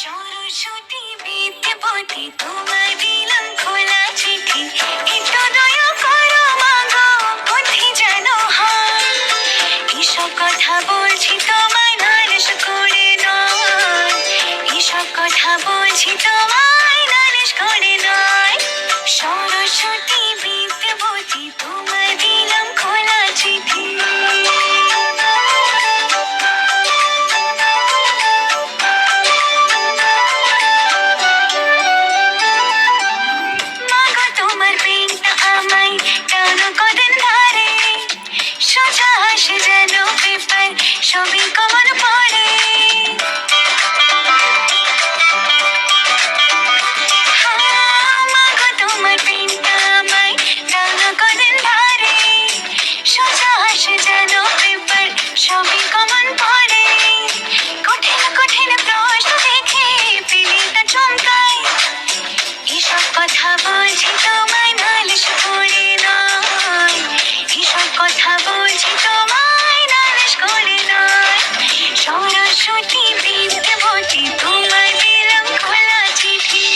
সরস্বতী বিদ্যাপতি তোমায় দিলাম খোলা চিঠি, একটু দয়া করো মাগো, বুদ্ধি যেন হয়। এসব কথা বলছি তোমায় নালিশ করে নয়, এসব কথা বলছি তোমায় নালিশ করে নয়। সরস্বতী বিদ্যাপতি তোমায় দিলাম খোলা চিঠি। মাগো তোমার পেনটা আমায় টানো কদিন ধরে, সোজা আসে যেন পেপার, সবই কমন পড়ে। মাগো তোমার পেনটা আমায় টানো কদিন ধরে, সোজা আসে যেন পেপার, সবই কমন পড়ে। কঠিন কঠিন প্রশ্ন দেখে পেলিটা চমকায়, এসব কথা বলছি তোমায় নালিশ করে নয়, এসব কথা বলছি তোমায় নালিশ করে নয়। সরস্বতী বিদ্যাপতি তোমায় দিলাম খোলা চিঠি।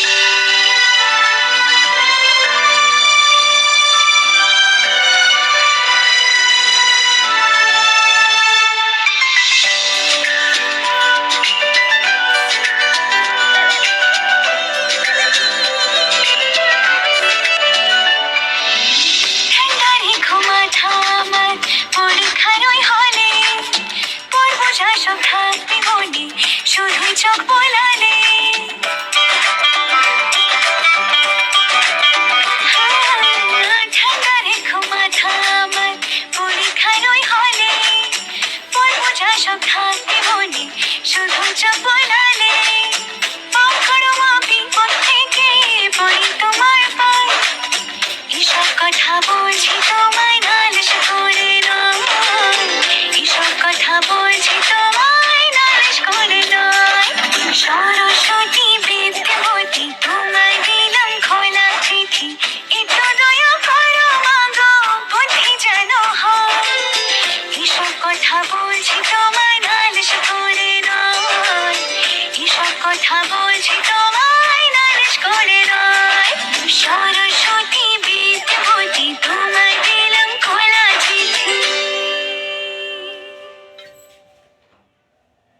ঠান্ডা রেখো মাথা আমার পরীক্ষার ওই হলে, পড়বো যা সব থাকবে মনে, শুধুই চোখ বোলালে। ঠান্ডা রেখো মাথা আমার পরীক্ষার ওই হলে, পড়বো যা সব থাকবে মনে, শুধুই চোখ বোলালে। পাখড় বিপদ থেকে পড়ি তোমার পায়, এসব কথা বলছি তোমায় নালিশ করে নয়, এসব কথা বলছি তোমায় নালিশ করে নয়।